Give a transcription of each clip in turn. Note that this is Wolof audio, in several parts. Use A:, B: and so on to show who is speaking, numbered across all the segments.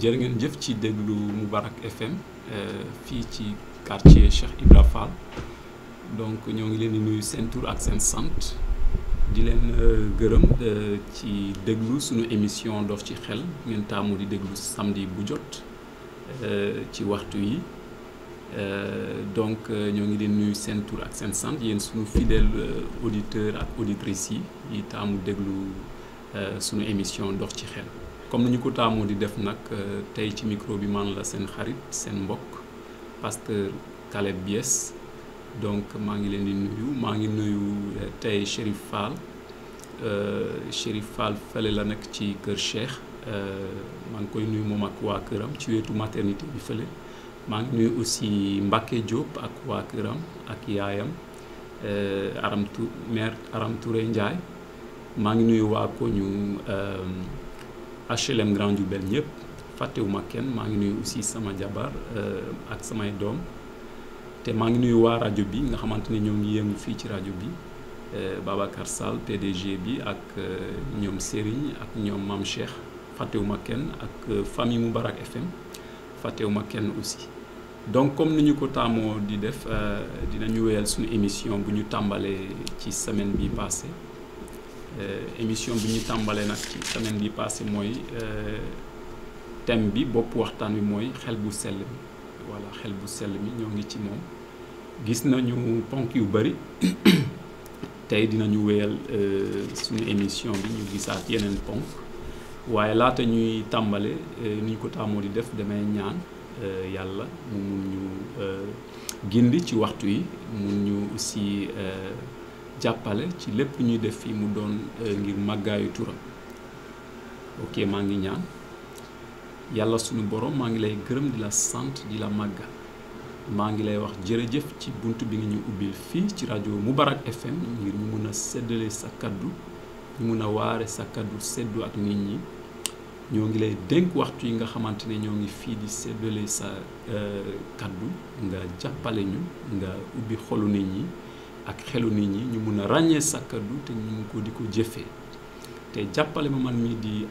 A: jërë ngeen jëf ci déglu Moubarak FM fii ci quartier Cheikh Ibra Fall donc ñoo ngi leen di nuyu seen tur ak seen sant di leen gërëm ci déglu suñu émission Dof ci xel ngeen taamu di déglu samedi bu jot ci waxtu yi donc ñoo ngi leen nuyu seen tur ak seen sant yéen suñu fidèle auditeurs ak auditrices yi taamu déglu suñu émission Dof ci xel. comme ni ñu ko taamoo di def nag tey ci micro bi man la seen xarit seen mbokk pasteur Caleb Bies donc maa ngi leen di nuyu maa ngi nuyu tey Chérif Fall fële la nekk ci kër Cheikh maa ngi koy nuyu moom ak waa këram ci wetu maternité bi fële maa ngi nuyu aussi Mbacké Diop ak waa këram ak yaayam mère Aram Touré Ndiaye maa ngi nuyu waa koñu HLM Grand Diourbel ñëpp fàttewuma kenn maa ngi nuyu aussi sama jabar ak samay doom te maa ngi nuyu waa rajo bi nga xamante ne ñoo ngi yëngu fii ci rajo bi Babacar Sall PDG bi ak ñoom Serigne ak ñoom Mame Cheikh fàttewuma kenn ak famille Moubarak FM fàttewuma kenn aussi donc comme ni ñu ko taamoo di def dinañu wéyal suñu émission bu ñu tàmbalee ci semaine bi passé émission bi ñu tàmbalee nag ci semaine bi passé mooy thème bi bopp waxtaan wi mooy xel bu sell mi voilà xel bu sell mi ñoo ngi ci moom gis nañu ponk yu bari tey dinañu wéyal suñu émission bi ñu gisaat yeneen ponk waaye laata ñuy tàmbale ni ñu ko tàmmoo di def damay ñaan yàlla mu mun ñu gindi ci waxtu yi mun ñu aussi jàppale ci lépp ñuy def fii mu doon ngir màggaayu turam ok maa ngi ñaan yàlla sunu borom maa ngi lay gërëm di la sant di la màggal maa ngi lay wax jërëjëf ci bunt bi nga ñu ubbil fii ci rajo Moubarak FM ngir ñu mun a séddale sa kaddu ñu mun a waare sa kaddu seddu ak nit ñi ñoo ngi lay dénk waxtu yi nga xamante ne ñoo ngi fii di séddale sa kaddu nga jàppale ñu nga ubbi xolu nit ñi ak xelu nit ñi ñu mun a ràññee sa kaddu te ñu ko di ko jëfee te jàppale ma man mii di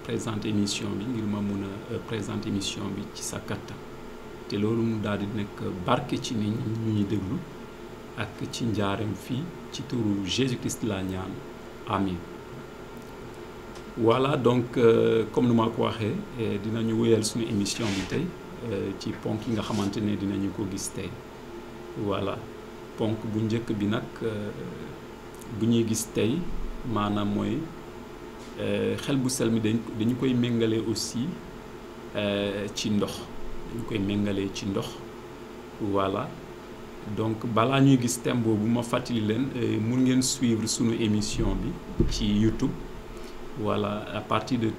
A: présenter émission bi ngir ma mun a présenter émission bi ci sa kattan te loolu mu daal di nekk barke ci nit ñi ñu déglu ak ci njaareem fii ci turu Jésus Christ la ñaan amin voilà donc comme nu ma ko waxee dinañu wéyal suñu émission bi tey ci ponk yi nga xamante ne dinañu ko gis tey voilà ponk bu njëkk bi nag bu ñuy gis tey maanaam mooy xel bu sell mi dañu koy méngale aussi ci ndox dañu koy méngalee ci ndox voilà donc balaa ñuy gis thème boobu ma fàttali leen mun ngeen suivre sunu émission bi ci YouTube voilà à partir de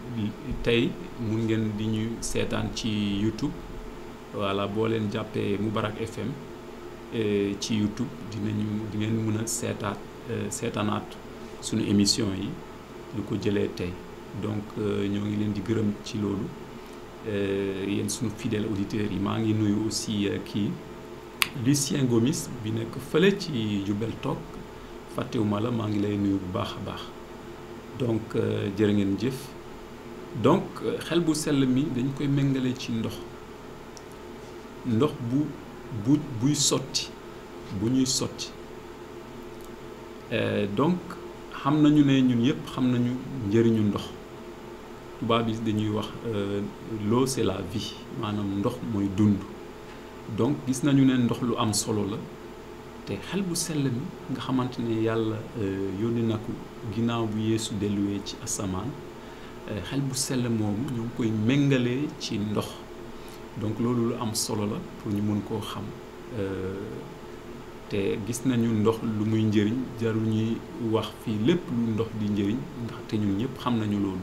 A: tey mun ngeen di ñu seetaan ci YouTube voilà boo leen jàppee Moubarak FM ci YouTube di ngeen mën a seetaanaat suñu émission yi lu ko jëlee tey donc ñoo ngi leen di gërëm ci loolu yéen suñu fidèles auditeurs yi maa ngi nuyu aussi kii Lucien Gomis bi nekk fële ci Diourbel toog fàttewuma la maa ngi lay nuyu bu baax a baax donc jërë ngeen jëf donc xel bu sell mi dañ koy méngale ci ndox buy sotti bu ñuy sotti donc xam nañu ne ñun yëpp xam nañu njëriñu ndox tubaab bi dañuy wax l'eau c'est la vie maanaam ndox mooy dund donc gis nañu ne ndox lu am solo la te xel bu sell mi nga xamante ne yàlla yónni na ko ginnaaw bu Yeesu delluwee ci asamaan xel bu sell moomu ñoo ngi koy méngalee ci ndox donc loolu lu am solo la pour ñu mun koo xam te gis nañu ndox lu muy njëriñ jarul ñuy wax fii lépp lu ndox di njëriñ ndaxte ñun ñëpp xam nañu loolu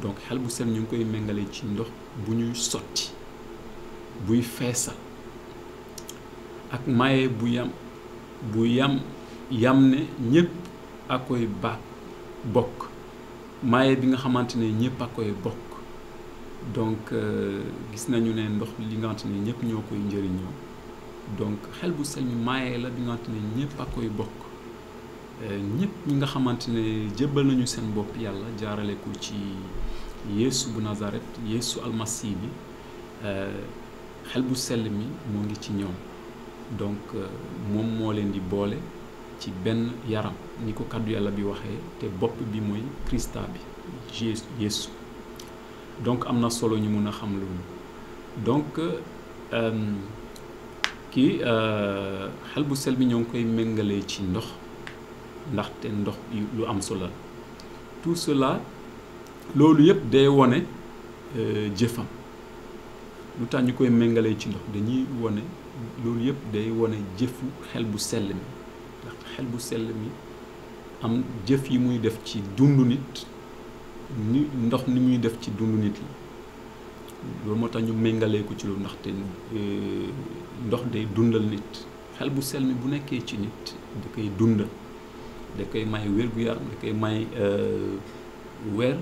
A: donc xel bu sell ñu ngi koy méngale ci ndox bu ñuy sotti buy feesal ak maye bu yam ne ñëpp a koy bokk maye bi nga xamante ne ñëpp a koy bokk donc gis nañu ne ndox li nga xamante ne ñëpp ñoo koy njëriñoo donc xel bu sell mi maye la bi nga xamante ne ñëpp a koy bokk ñëpp ñi nga xamante ne jébbal nañu seen bopp yàlla jaarale ko ci Yeesu bu Nazaret Yeesu almasi bi xel bu sell mi moo ngi ci ñoom donc moom moo leen di boole ci benn yaram ni ko kàddu yàlla bi waxee te bopp bi mooy Krista bi Yeesu donc am na solo ñu mun a xam loolu donc kii xel bu sell bi ñoo ngi koy méngalee ci ndox ndaxte ndox lu am solo la tout cela loolu yëpp day wone jëfam lu tax ñu koy méngalee ci ndox dañuy wone loolu yëpp day wone jëfu xel bu sell mi ndaxte xel bu sell mi am jëf yi muy def ci dundu nit ni ndox ni muy def ci dundu nit la loolu moo tax ñu méngalee ko ci loolu ndaxte ndox day dundal nit xel bu sell mi bu nekkee ci nit da koy dundal da koy may wér-gu-yaram da koy may weer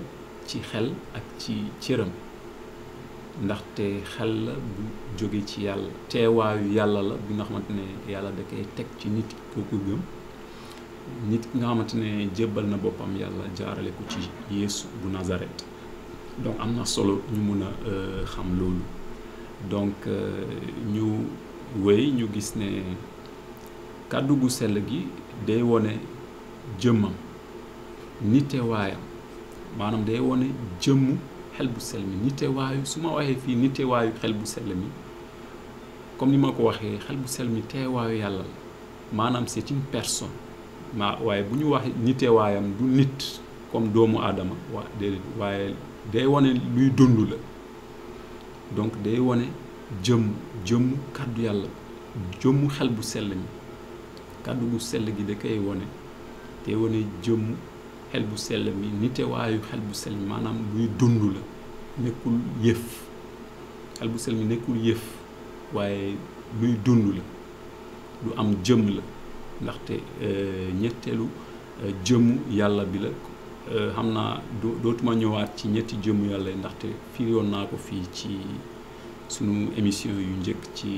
A: ci xel ak ci cëram ndaxte xel la bu jóge ci yàlla teewaayu yàlla la bi nga xamante ne yàlla da koy teg ci nit kooku gëm nit nga xamante ne jébbal na boppam yàlla jaarale ko ci Yeesu bu Nazaret donc am na solo ñu mun a xam loolu donc ñu wéy ñu gis ne kàddu gu sell gi day wone jëmmam nitewaayam maanaam day wone jëmmu xel bu sell mi nitewaayu su ma waxee fii nitewaayu xel bu sell mi comme ni ma ko waxee xel bu sell mi teewaayu yàlla la maanaam c'est une personne waaye bu ñu waxee nitewaayam du nit comme doomu aadama waaye day wone luy dund la donc day wone jëmmu kàddu yàlla jëmmu xel bu sell mi kàddu bu sell gi da koy wone te wone jëmmu xel bu sell mi nitewaayu xel bu sell mi maanaam luy dund la nekkul yëf xel bu sell mi nekkul yëf waaye luy dund la lu am jëmm la ndaxte ñetteelu jëmmu yàlla bi la xam naa dootuma ñëwaat ci ñetti jëmmu yàlla yi ndaxte firiwoon naa ko fii ci sunu émission yu njëkk ci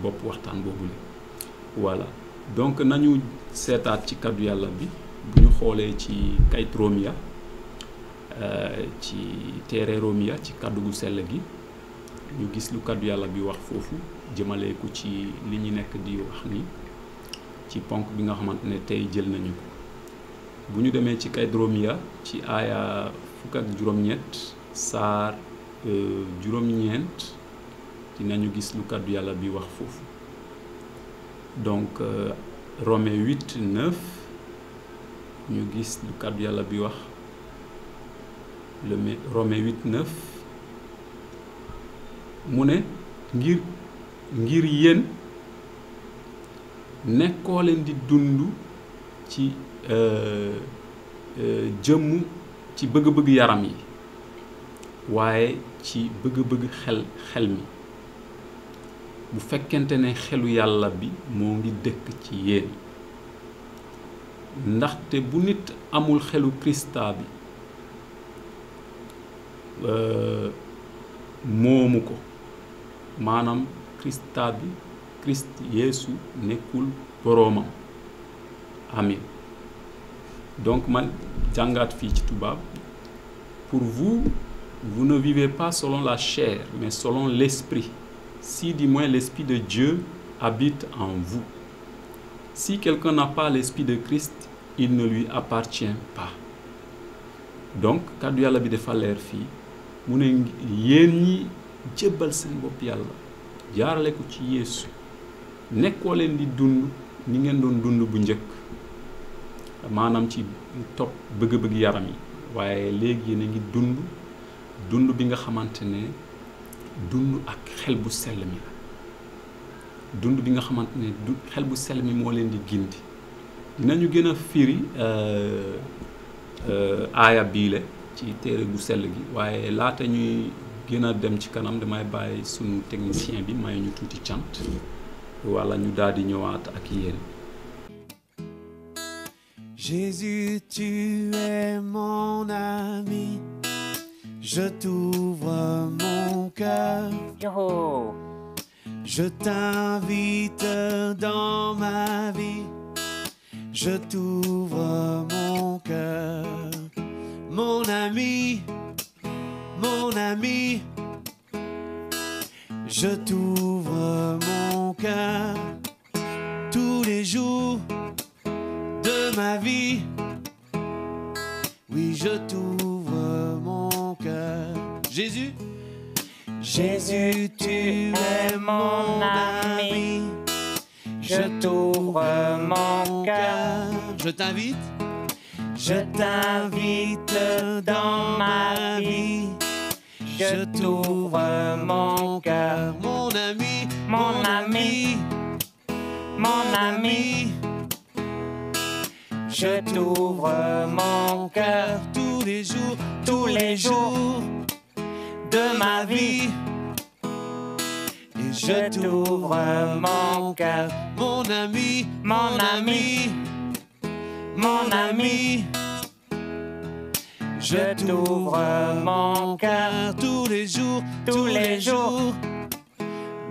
A: bopp waxtaan boobu la voilà donc nañu seetaat ci kàddu yàlla bi bu ñu xoolee ci kayit Romiya ci téere Romiya ci kàddu gu sell gi ñu gis lu kàddu yàlla bi wax foofu jëmale ko ci li ñu nekk di wax ni ci ponk bi nga xamante ne tey jël nañu ko bu ñu demee ci kayit Romiya ci aaya fukk ak juróom-ñett saar juróom-ñeent dinañu gis lu kàddu yàlla bi wax foofu donc Romains 8:9 ñu gis lu kàddu yàlla bi wax Romains 8:9 mu ne ngir yéen nekkoo leen di dund ci jëmm ci bëgg-bëgg yaram yi waaye ci bëgg-bëgg xel mi bu fekkente ne xelu yàlla bi moo ngi dëkk ci yéen ndaxte bu nit amul xelu Krista bi moomu ko maanaam Krista bi Christ Yeesu nekkul boroomam amin donc man jàngaat fii ci tubaab pour vous ne vivez pas selon la chair mais selon l'esprit si du moins l'esprit de Dieu habite en vous si quelqu'un n'a pas l'esprit de Christ il ne lui appartient pas donc kàddu yàlla bi dafa leer fii mu ne yéen ñi jébbal seen bopp yàlla jaarale ko ci Yeesu nekkoo leen di dund ni ngeen doon dund bu njëkk maanaam ci topp bëgg-bëgg yaram yi waaye léegi yéen a ngi dund bi nga xamante ne dund ak xel bu sell mi la dund bi nga xamante ne xel bu sell mi moo leen di gindi dinañu gën a firi aaya biile ci téere bu sell gi waaye laata ñuy gën a dem ci kanam damay bàyyi sunu technicien bi may ñu tuuti cant wala ñu daal di ñëwaat ak yéen.
B: Jésus, tu es mon ami, je t'ouvre mon cœur.
C: Yo.
B: Je t'invite dans ma vie, je t'ouvre mon cœur. Mon ami, mon ami. Je t'ouvre mon cœur tous les jours de ma vie. Oui, je t'ouvre mon cœur. Jésus, Jésus, tu es mon ami. Je t'ouvre mon cœur. Je t'invite dans ma vie. Je t'ouvre mon cœur, mon ami, mon ami, mon ami. Je t'ouvre mon cœur tous les jours de ma vie. Et je t'ouvre mon cœur, mon ami, mon ami, mon ami. Je t'ouvre mon cœur tous les jours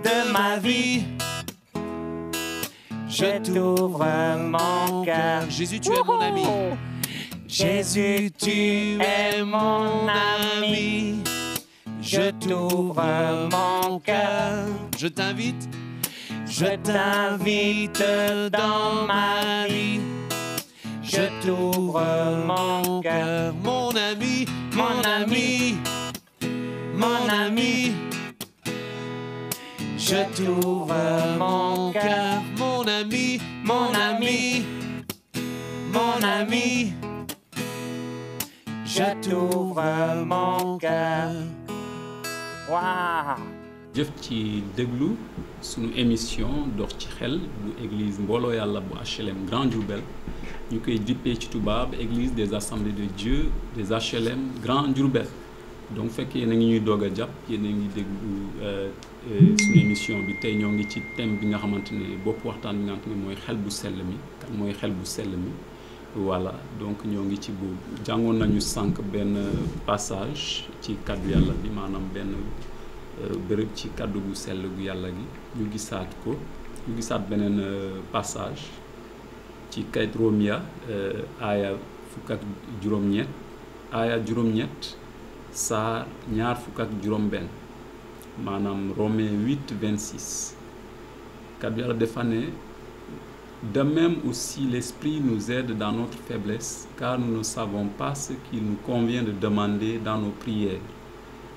B: de ma vie. Je t'ouvre mon cœur. Jésus, tu es mon ami. Jésus, tu es mon ami. Je t'ouvre mon cœur. Je t'invite dans ma vie. Je t'ouvre mon cœur, mon ami, mon ami, mon ami. Je t'ouvre mon cœur, mon ami, mon ami, mon ami. Je t'ouvre mon cœur.
C: Waouh.
A: jëf ci déglu sunu émission dox ci xel bu église mbooloo yàlla bu HLM Grand Diourbel ñu koy dippee ci tubaab église des assemblées de Dieu des HLM Grand Diourbel. donc fekk yéen a ngi ñuy doog a jàpp yéen a ngi déglu sunu émission bi tey ñoo ngi ci thème bi nga xamante ne bopp waxtaan bi nga xamante ne mooy xel bu sell mi kan mooy xel bu sell mi. voilà donc ñoo ngi ci boobu jàngoon nañu sànq benn passage ci kàddu yàlla bi maanaam benn bërëb ci kàddu gu sell gu yàlla gi ñu gisaat beneen passage ci kayit Romiya aaya fukk ak juróom-ñett aaya juróom-ñett saar ñaar fukk ak juróom-benn maanaam Romains 8:26 kàddu yàlla dafa ne de même aussi l'Esprit nous aide dans notre faiblesse car nous ne savons pas ce qu'il nous convient de demander dans nos prières.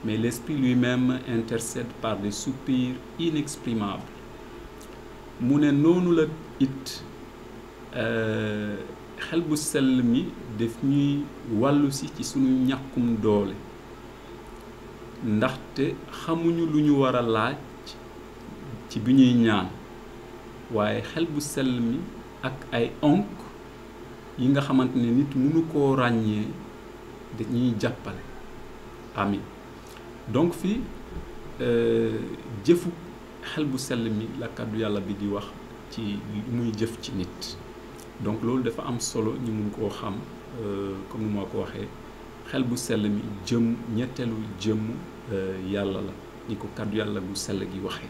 A: Mais l'Esprit lui-même intercède par des soupirs inexprimables. mu ne noonu la it xel bu sell mi daf ñuy wàllu si ci sunu ñàkkum doole ndaxte xamuñu lu ñu war a laaj ci bi ñuy ñaan waaye xel bu sell mi ak ay onk yi nga xamante ne nit mënu koo ràññee dañuy jàppale amin donc fii jëfu xel bu sell mi la kàddu yàlla bi di wax ci muy jëf ci nit donc loolu dafa am solo ñu mun koo xam comme ni ma ko waxee xel bu sell mi ñetteelu jëmm yàlla la ni ko kàddu yàlla bu sell gi waxee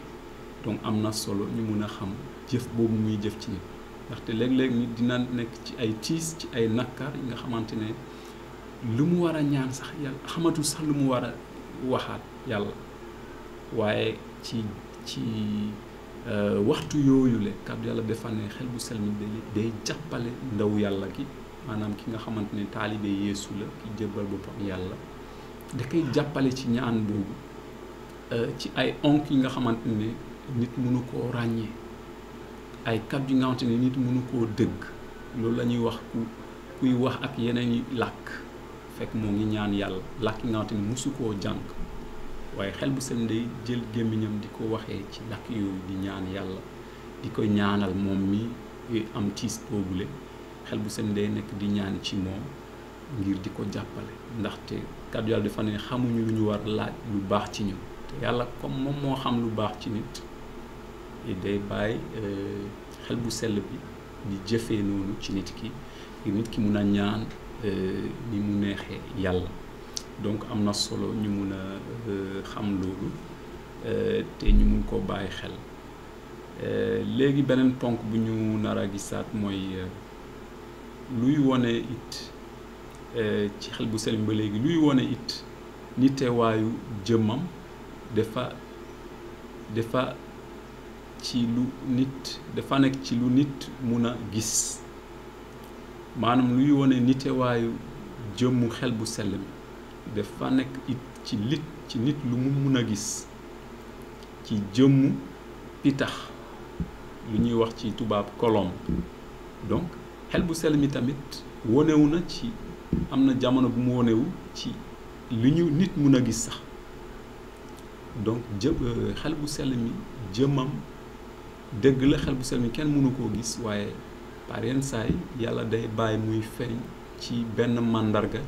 A: donc am na solo ñu mun a xam jëf boobu muy jëf ci nit ndaxte léeg-léeg nit dina nekk ci ay tiis ci ay nakkar yi nga xamante ne lu mu war a ñaan sax yàlla xamatul sax lu mu war a waxaat yàlla waaye ci waxtu yooyu le kàddu yàlla dafa ne xel bu sell mi day jàppale ndaw yàlla gi maanaam ki nga xamante ne taalibe Yeesu la ki jébbal boppam yàlla da koy jàppale ci ñaan boobu ci ay onk yi nga xamante ne nit mënu koo ràññee ay kàddu yi nga xamante ne nit mënu koo dëgg loolu la ñuy wax kuy wax ak yeneen yi làkk fekk moo ngi ñaan yàlla làkk yi nga xamante ne mosu koo jàng waaye xel bu sell day jël gémmiñam di ko waxee ci làkk yooyu di ñaan yàlla di ko ñaanal moom mi am tiis boobule xel bu sell day nekk di ñaan ci moom ngir di ko jàppale ndaxte kàddu yàlla dafa ne xamuñu lu ñu war laaj lu baax ci ñun te yàlla comme moom moo xam lu baax ci nit day bàyyi xel bu sell bi di jëfee noonu ci nit ki ngir nit ki mun a ñaan ni mu neexee yàlla donc am na solo ñu mun a xam loolu te ñu mun koo bàyyi xel léegi beneen ponk bu ñu nar a gisaat mooy luy wone it ci xel bu sell ba léegi luy wone it nitewaayu jëmmam dafa nekk ci lu nit mun a gis maanaam luy wone nitewaayu jëmmu xel bu sell mi dafa nekk it ci nit lu mu mun a gis ci jëmmu pitax lu ñuy wax ci tubaab colombe donc xel bu sell mi tamit wonewu na ci am na jamono bu mu wonewu ci lu ñu nit mun a gis sax donc xel bu sell mi jëmmam dëgg la xel bu sell mi kenn mënu koo gis waaye par yenn saay yàlla day bàyyi muy feeñ ci benn màndarga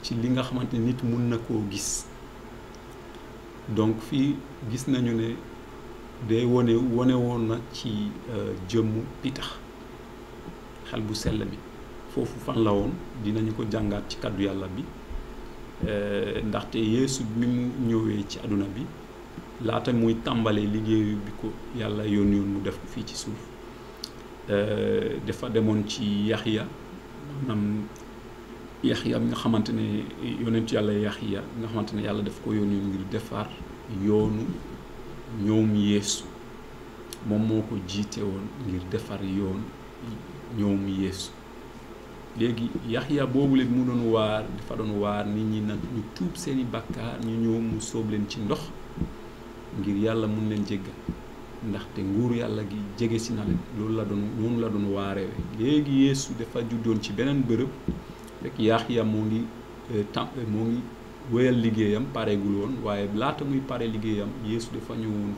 A: ci li nga xamante ne nit mun na koo gis donc fii gis nañu ne day wone woon na ci jëmmu pitax xel bu sell mi foofu fan la woon dinañu ko jàngaat ci kàddu yàlla bi ndaxte Yeesu bi mu ñëwee ci àdduna bi laata muy tàmbalee liggéeyu bi ko yàlla yónni woon mu def ko fii ci suuf dafa demoon ci Yaxya maanaam Yaxya nga xamante ne yonentu yàlla Yaxya nga xamante ne yàlla daf ko yónni woon ngir defar yoonu ñoom Yeesu moom moo ko jiite woon ngir defar yoon ñoom Yeesu léegi Yaxya boobu leen mu doon waar dafa doon waar nit ñi nag ñu tuub seeni bàkkaar ñu ñëw mu sóob leen ci ndox ngir yàlla mun leen jéggal ndaxte nguur yàlla gi jege si na leen noonu la doon waarewe léegi Yeesu dafa juddoon ci beneen bërëb rek Yaxya moo ngi wéyal liggéeyam pareegul woon waaye laata muy pare liggéeyam Yeesu dafa ñëwoon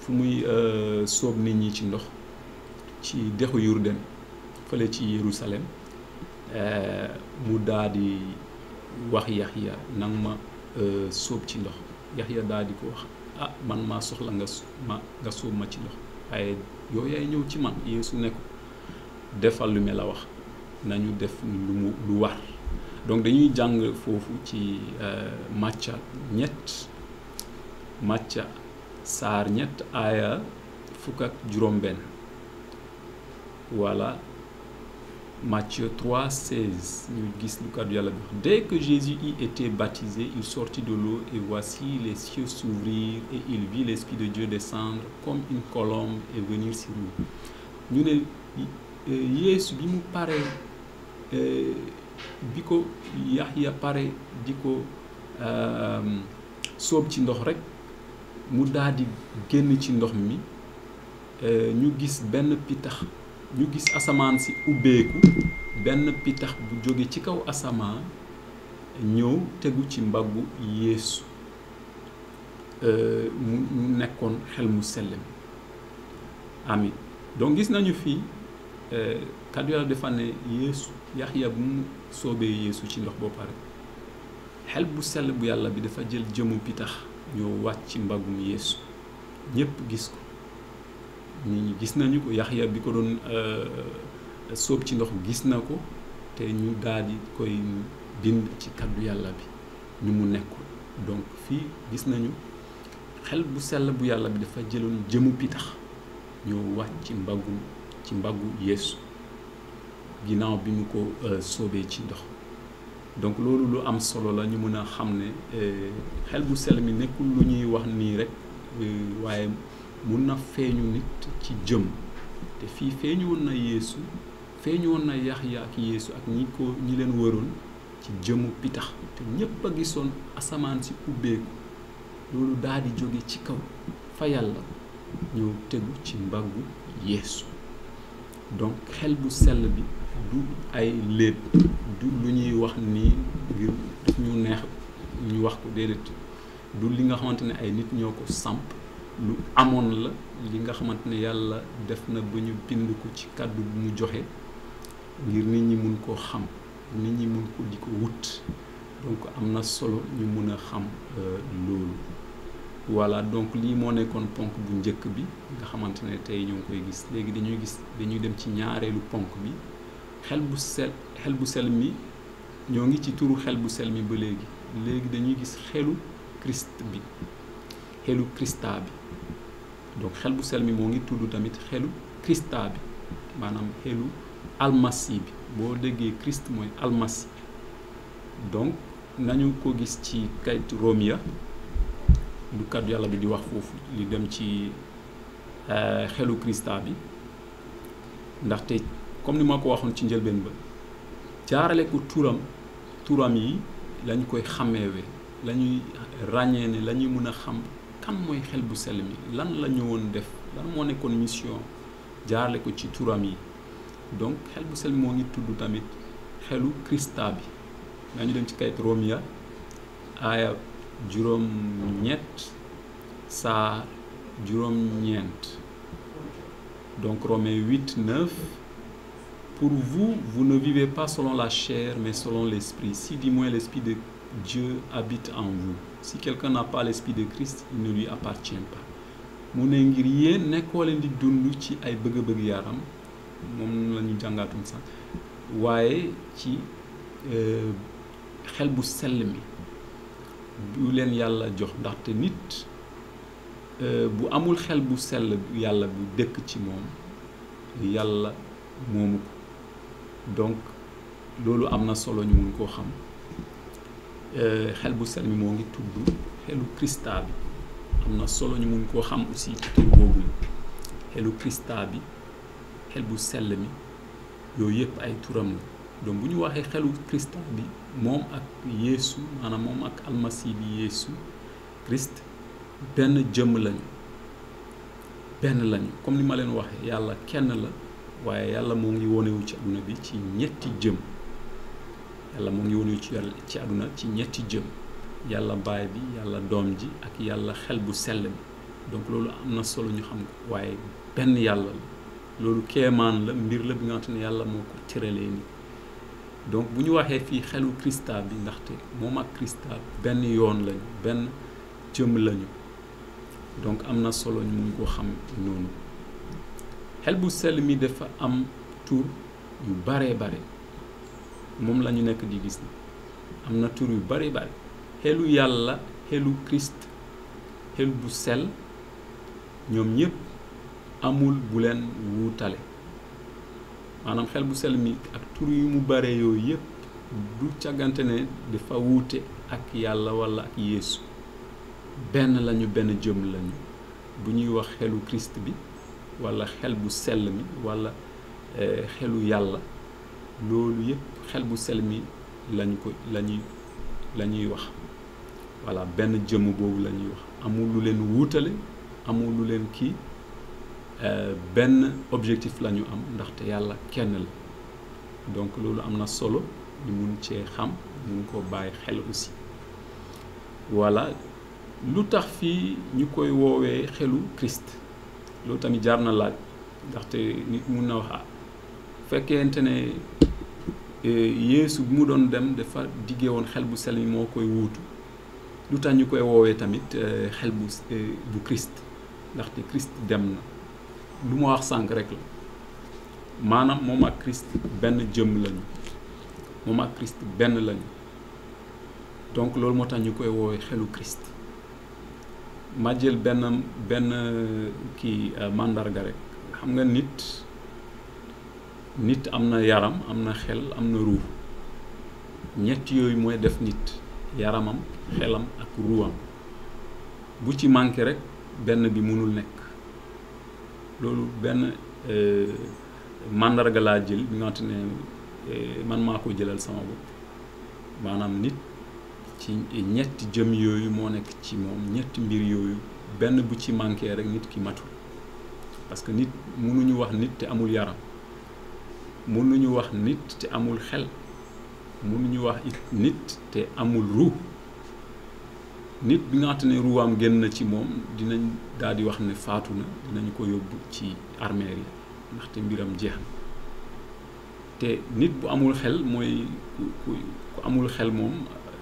A: fu muy sóob nit ñi ci ndox ci dexu Yurden fële ci Yerusalem mu daal di wax Yaxya nang ma sóob ci ndox Yaxya daal di ko wax man maa soxla nga sóob ma ci ndox waaye yow yaay ñëw ci man Yeesu ne ko defal lu mel la wax nañu def lu war donc dañuy jàng foofu ci Macca saar 3 aaya 17 voilà Matthieu 3:16 ñu gis lu kàddu yàlla bi wax dès que Jésus y était baptisé il sortit de l'eau et voici les cieux s'ouvrirent et il vit l'Esprit de Dieu descendre comme une colombe et venir sur lui ñu ne Yeesu bi mu pare bi ko Yaxya pare di ko sóob ci ndox rek mu daal di génn ci ndox mi ñu gis benn pitax ñu gis asamaan si ubbeeku benn pitax bu jóge ci kaw asamaan ñëw tegu ci mbaggu Yeesu mu nekkoon xel mu sell mi amin donc gis nañu fii kàddu yàlla dafa ne Yeesu Yaxya bu mu soobee Yeesu ci ndox boo pare xel bu sell bu yàlla bi dafa jël jëmu pitax ñoo wàcc ci mbaggum Yeesu ñépp gis ko ñi gis nañu ko Yaxya bi ko doon sóob ci ndox gis na ko te ñu daal di koy bind ci kàddu yàlla bi ñu mu nekkoon donc fii gis nañu xel bu sell bu yàlla bi dafa jëloon jëmu pitax ñoo wàcc ci mbaggu Yeesu ginnaaw bi mu ko sóobee ci ndox donc loolu lu am solo la ñu mën a xam ne xel bu sell mi nekkul lu ñuy wax nii rek waaye mun na feeñu nit ci jëm te fii feeñu woon na Yeesu feeñu woon na Yaxya ak Yeesu ak ñi leen wëroon ci jëmu pitax te ñépp a gisoon asamaan si ubbeeku loolu daal di jóge ci kaw fa yàlla ñëw tegu ci mbaggu Yeesu donc xel bu sell bi du ay léeb du lu ñuy wax nii ngir daf ñu neex ñu wax ko déedéet du li nga xamante ne ay nit ñoo ko samp lu amoon la li nga xamante ne yàlla def na ba ñu bind ko ci kàddu bu mu joxe ngir nit ñi mun koo xam nit ñi mun ko di ko wut donc am na solo ñu mun a xam loolu voilà donc lii moo nekkoon ponk bu njëkk bi nga xamante ne tey ñoo ngi koy gis léegi dañuy dem ci ñaareelu ponk bi xel bu sell mi ñoo ngi ci turu xel bu sell mi ba léegi dañuy gis xelu Christ bi xelu Christa bi donc xel bu sell mi moo ngi tudd tamit xelu Christa bi maanaam xelu almasi bi boo déggee Christ mooy almasi donc nañu ko gis ci kayitu Romiya lu kàddu yàlla bi di wax foofu li dem ci xelu Krista bi ndaxte comme ni ma ko waxoon ci njëlbeen ba jaarale ko turam yi lañ koy xàmmeewe la ñuy ràññee ne la ñuy mën a xam kan mooy xel bu sell mi lan la ñëwoon def lan moo nekkoon mission jaarale ko ci turam yi donc xel bu sell mi moo ngi tudd tamit xelu Krista bi nañu dem ci kayit Romiya aaya juróom-ñett saa juróom-ñeent donc Romains 8:9 pour vous, vous ne vivez pas selon la chair mais selon l'esprit si du moins l'esprit de Dieu habite en vous si quelqu'un n'a pas l'esprit de Christ il ne lui appartient pas mu ne ngir yéen nekkoo leen di dund ci ay bëgg-bëgg yaram moom la ñu jàngaatum sax waaye ci xel bu sell mi bu leen yàlla jox ndaxte nit bu amul xel bu sell yàlla bu dëkk ci moom yàlla moomu ko donc loolu am na solo ñu mun koo xam xel bu sell mi moo ngi tudd xelu Krista bi am na solo ñu mun koo xam aussi ci tur boobu xelu Krista bi xel bu sell mi yooyu yëpp ay turam la donc bu ñu waxee xelu Krista bi moom ak Yeesu maanaam moom ak almasi bi Yeesu Christ benn jëmm lañu comme ni ma leen waxee yàlla kenn la waaye yàlla moo ngi wonewu ci àdduna bi ci ñetti jëm yàlla moo ngi wonewu ci àdduna ci ñetti jëm yàlla baay bi yàlla doom ji ak yàlla xel bu sell bi donc loolu am na solo ñu xam ko waaye benn yàlla la loolu kéemaan la mbir la bi nga xam ne yàlla moo ko tëralee ni donc bu ñu waxee fii xelu Krista bi ndaxte moom ak Krista benn yoon lañu benn jëm lañu donc am na solo ñu mun koo xam noonu xel bu sell mi dafa am tur yu bare moom la ñu nekk di gis ni am na tur yu bare xelu yàlla xelu Christ xel bu sell ñoom ñëpp amul bu leen wuutale maanaam xel bu sell mi ak tur yu mu bare yooyu yëpp du càggante ne dafa wuute ak yàlla walla ak Yeesu benn lañu benn jëm lañu bu ñuy wax xelu Christ bi walla xel bu sell mi walla xelu yàlla loolu yëpp xel bu sell mi la ñuy wax voilà benn jëmm boobu la ñuy wax amul lu leen wuutale amul lu leen kii benn objectif la ñu am ndaxte yàlla kenn la donc loolu am na solo ñu mun cee xam mun ko bàyyi xel aussi voilà lu tax fii ñu koy woowee xelu Christ loolu tamit jaar na laaj ndaxte nit mun na wax fekkente ne Yeesu bu mu doon dem dafa diggee woon xel bu sell mi moo koy wuutu lu tax ñu koy woowee tamit xel bu Christ ndaxte Christ dem na lu ma wax sànq rek la maanaam moom ak Christ benn jëm lañu moom ak Christ benn lañu donc loolu moo tax ñu koy woowee xelu Christ ma jël benn kii màndarga rek xam nga nit am na yaram am na xel am na ruux ñett yooyu mooy def nit yaramam xelam ak ruuwam bu ci manqué rek benn bi mënul nekk loolu benn màndarga laa jël bi nga xamante ne man maa ko jëlal sama bopp maanaam nit ci ñetti jëm yooyu moo nekk ci moom ñetti mbir yooyu benn bu ci manqué rek nit ki matul parce que nit mënuñu wax nit te amul yaram mënuñu wax nit te amul xel mënuñu wax it nit te amul ruux nit bi nga xamante ne ruuwaam génn na ci moom dinañ daal di wax ne faatu na dinañ ko yóbbu ci armeer yi ndaxte mbiram jeex na te nit bu amul xel mooy ku amul xel moom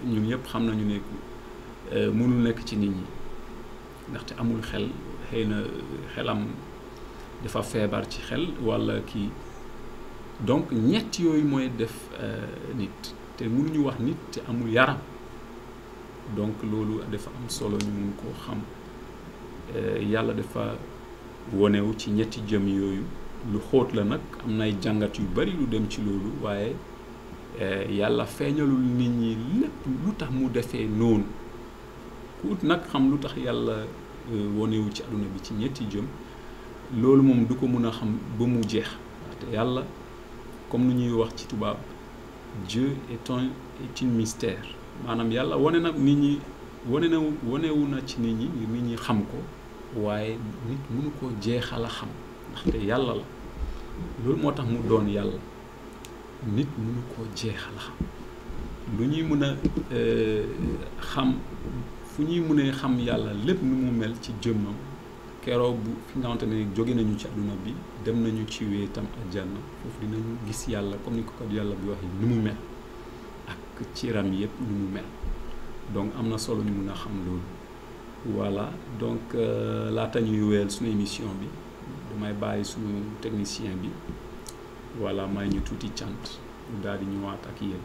A: ñun ñëpp xam nañu ne mënul nekk ci nit ñi ndaxte amul xel xëy na xelam dafa feebar ci xel walla kii donc ñett yooyu mooy def nit te mënuñu wax nit te amul yaram donc loolu dafa am solo ñu mun koo xam yàlla dafa wonewu ci ñetti jëm yooyu lu xóot la nag am nay jàngat yu bari lu dem ci loolu waaye yàlla feeñalul nit ñi lépp lu tax mu defee noonu ku ut nag xam lu tax yàlla wonewu ci àdduna bi ci ñetti jëm loolu moom du ko mën a xam ba mu jeex te yàlla comme nu ñuy wax ci tubaab Dieu est un mystère maanaam yàlla wane na nit ñi wanewu na ci nit ñi ngir nit ñi xam ko waaye nit mënu koo jeexal a xam ndaxte yàlla la loolu moo tax mu doon yàlla nit mënu koo jeexal a xam lu ñuy mën a xam fu ñuy mënee xam yàlla lépp nu mu mel ci jëmmam keroog bu fi nga xamante ne jóge nañu ci àdduna bi dem nañu ci wetam aljanna foofu dinañu gis yàlla comme ni ko yàlla bi waxee nu mu mel ak ciram yëpp nu mu mel donc am na solo ñu mun a xam loolu voilà donc laata ñuy wéyal suñu émission bi damay bàyyi suñu technicien bi voilà may ñu tuuti cant daal di ñëwaat ak yéen.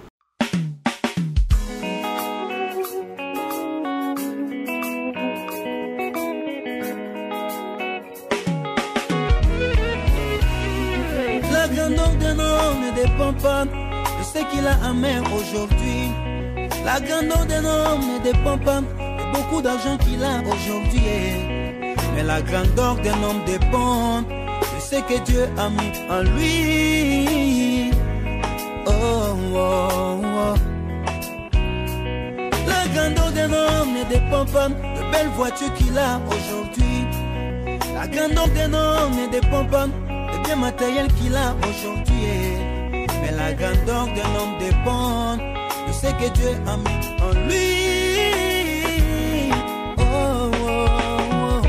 D: La grandeur d'un homme ne dépend pas de ce qu'il a à main aujourd'hui. La grandeur d'un homme ne dépend pas de beaucoup d'argent qu'il a aujourd'hui. Mais la grandeur d'un homme dépend de ce que Dieu a mis en lui. Oh, oh, oh. La grandeur d'un homme ne dépend pas de belles voitures qu'il a aujourd'hui. La grandeur d'un homme ne dépend pas de bien matériel qu'il a aujourd'hui. Mais la grandeur d'un homme dépend de ce que Dieu a mis en lui. Oh, oh, oh.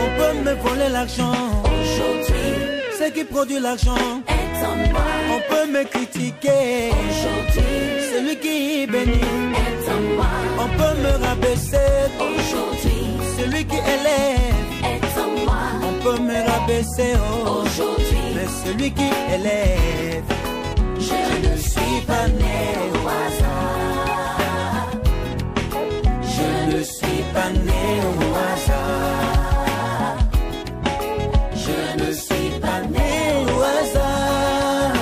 D: On peut me voler l'argent aujourd'hui. Ce qui produit l'argent est en moi. On peut me critiquer aujourd'hui. Celui qui bénit est en moi. On peut me rabaisser aujourd'hui. Celui qui élève est en moi. On peut me rabaisser aujourd'hui. Mais celui qui élève, je ne suis pas né au hasard. Je ne suis pas né au hasard. Je ne suis pas né au hasard.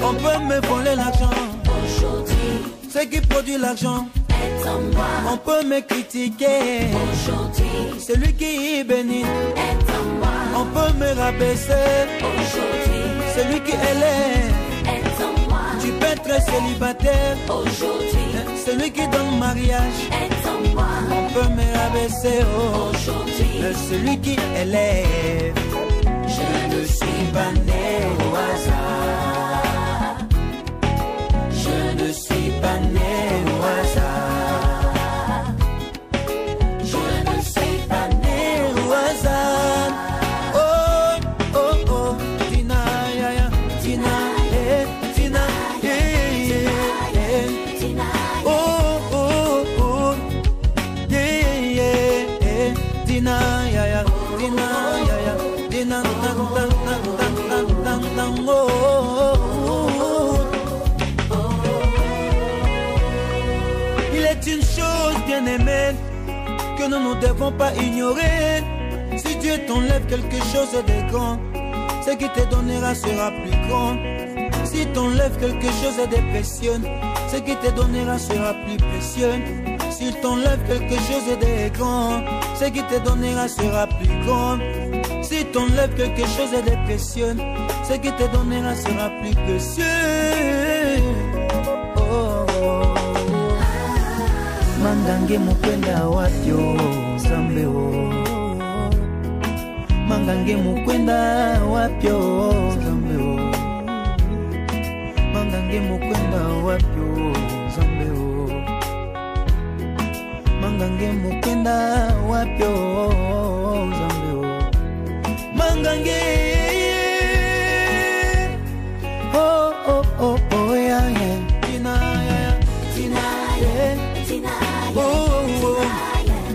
D: On peut me voler l'argent aujourd'hui. Ce qui produit l'argent est en moi. On peut me critiquer aujourd'hui. Celui qui bénit est en moi. On peut me rabaisser aujourd'hui. Celui qui élève est en moi. Tu peux être célibataire aujourd'hui. Celui qui donne mariage est en moi. On peut me rabaisser aujourd'hui. Mais celui qui élève, je ne suis pas né au hasard. Je ne suis pas né au hasard. Je ne suis pas né au hasard. Oh, oh, oh, Tina, ya, ya, Tina, Tina, oh, oh, oh, Tina, ya, ya, Tina, ya, ya, Tina, il est une chose bien aimée que nous ne devons pas ignorer. Si Dieu t'enlève quelque chose de grand, ce qui te donnera sera plus grand. Si t'enlève quelque chose de précieux, ce qui te donnera sera plus précieux. S'il t'enlève quelque chose de grand, ce qui te donnera sera plus grand. Si t'enlève quelque chose de précieux, ce qui te donnera sera plus précieux. Oh, oh. Mangange mukwenda wapyo zambe o. Mangange mukwenda wapyo zambe o. Mangange mukwenda wapyo zambe o. Mangange mukwenda wapyo zambe o. Mangange oh oh oh oh yeah yeah. Tina yeah Tina yeah Tina oh oh.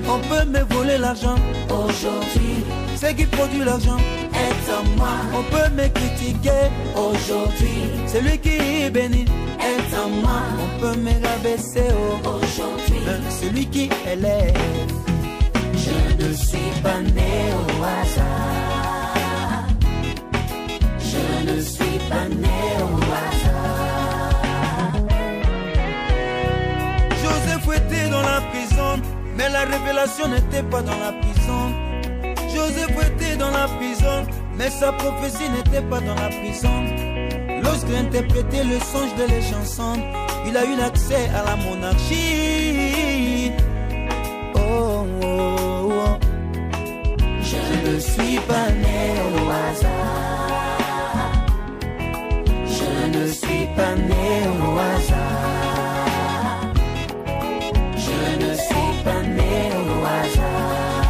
D: On peut me voler l'argent aujourd'hui. Ce qui produit l'argent est en moi. On peut me critiquer aujourd'hui. Celui qui bénit est en moi. On peut me rabaisser aujourd'hui. Celui qui élève, je ne suis pas né au hasard. Je ne suis pas né au hasard. révélation n'était pas dans la prison. Joseph était dans la prison, mais sa prophétie n'était pas dans la prison. Lorsqu'il interprétait le songe de les chansons, il a eu l'accès à la monarchie. Oh, oh, oh. Je ne suis pas né au hasard. Je ne suis pas né au hasard. Je ne suis pas né au hasard.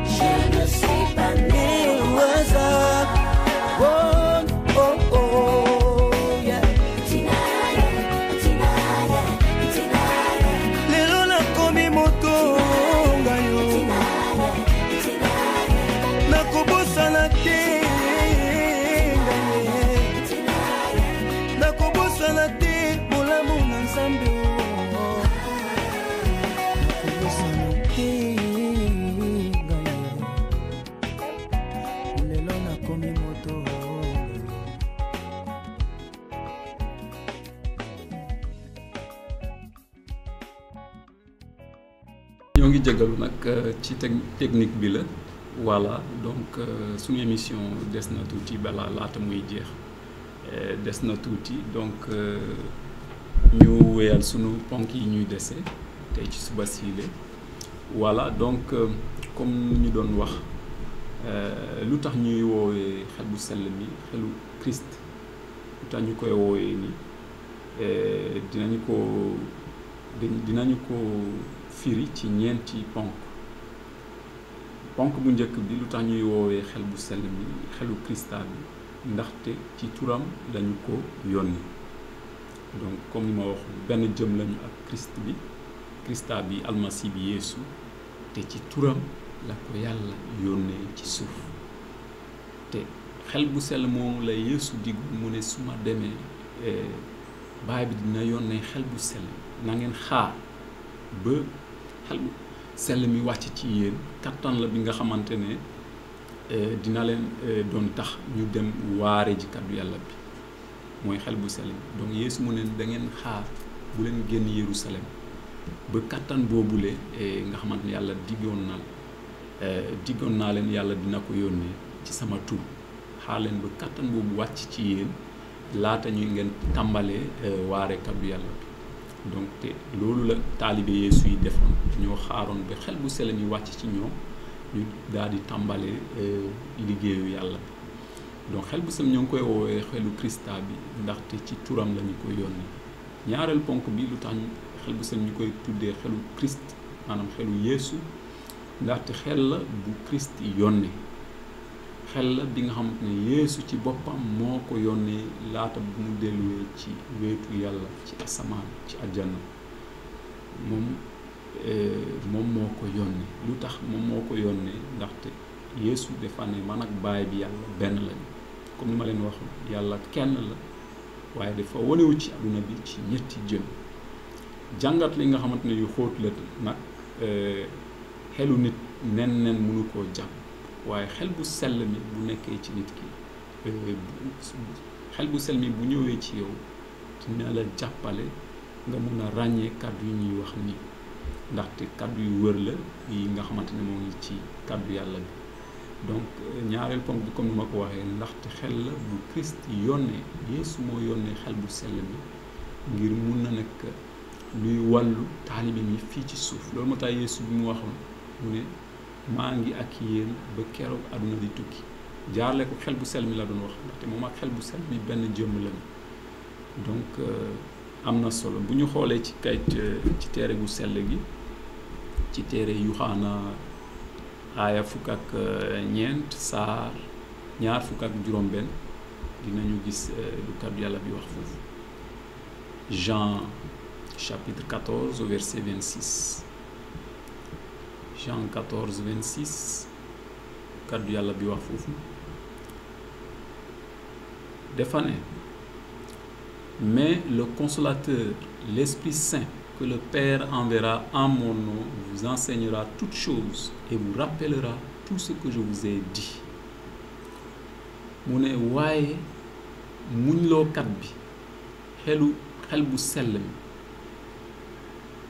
D: Je ne suis pas né au hasard. Oh, oh, oh, yeah. Lelo nakomi moto ngayo. Nakobosana te ngaye. Nakobosana te molamu na Nzambe. Nakobosana te ngaye. Lelo nakomi moto.
A: ñoo ngi jégalu nag ci technique bi la voilà donc suñu émission des na tuuti balaa laata muy jeex des na tuuti donc ñu wéyal suñu ponk yi ñuy dese tey ci suba siile voilà donc comme ñu doon wax lu tax ñuy woowee xel bu sell mi xelu Christ lu tax ñu koy woowee ni dinañu ko firi ci ñeenti ponk bu njëkk bi lu tax ñuy woowee xel bu sell mi xelu Christa bi ndaxte ci turam lañu ko yónni donc comme ni ma wax benn jëm lañu ak Christa bi almasi bi Yeesu te ci turam la ko yàlla yónnee ci suuf te xel bu sell moom la Yeesu diggu mu ne su ma demee baay bi dina yónnee xel bu sell na ngeen xaar ba xel bu sell mi wàcc ci yéen kattan la bi nga xamante ne dina leen doon tax ñu dem waare ji kàddu yàlla bi mooy xel bu sell mi donc Yeesu mu ne da ngeen xaar bu leen génn Yerusalem ba kattan boobule nga xamante ne yàlla diggoon naa leen yàlla dina ko yónnee ci sama tur xaar leen ba kattan boobu wàcc ci yéen laata ñuy ngeen tàmbalee waare kàddu yàlla bi donc te loolu la taalibe Yeesu yi defoon ñoo xaaroon ba xel bu sell mi wàcc ci ñoom ñu daal di tàmbalee liggéeyu yàlla bi donc xel bu sell ñoo ngi koy woowee xelu Christa bi ndaxte ci turam la ñu koy yónni ñaareel ponk bi lu tax xel bu sell ñu koy tuddee xelu Christ maanaam xelu Yeesu ndaxte xel la bu Christ yónnee xel la bi nga xamante ne Yeesu ci boppam moo ko yónnee laata bu mu delluwee ci wetu yàlla ci asamaan ci àjjana moom moo ko yónnee lu tax moom moo ko yónnee ndaxte Yeesu dafa ne man ak baay bi yàlla benn lañu comme ni ma leen waxoon yàlla kenn la waaye dafa wanewu ci àdduna bi ci ñetti jëm jàngat li nga xamante ne yu xóot la nag xelu nit nen mënu koo jàpp waaye xel bu sell mi bu nekkee ci nit ki xel bu sell mi bu ñëwee ci yow dina la jàppale nga mun a ràññee kàddu yi ñuy wax nii ndaxte kàddu yu wër la yi nga xamante ne moo ngi ci kàddu yàlla bi donc ñaareel ponk bi comme ni ma ko waxee ndaxte xel la bu Christ yónnee Yeesu moo yónnee xel bu sell mi ngir mun na nekk luy wàllu taalibe mi fii ci suuf loolu moo tax Yeesu bi mu waxoon mu ne maa ngi ak yéen ba keroog àdduna di tukki jaarle ko xel bu sell mi la doon wax ndaxte moom ak xel bu sell mi benn jëmm lañu donc am na solo bu ñu xoolee ci kayit ci téere bu sell gi ci téere Yuxaana aaya fukk ak ñeent saar ñaar fukk ak juróom-benn dinañu gis lu kàddu yàlla bi wax foofu Jean chapitre 14 verset 26 Jean 14 26 kàddu yàlla bi wax foofu dafa ne mais le consolateur l'Esprit Saint que le Père enverra en mon nom vous enseignera toutes choses et vous rappellera tout ce que je vous ai dit mu ne waaye muñlookat bi xel bu sell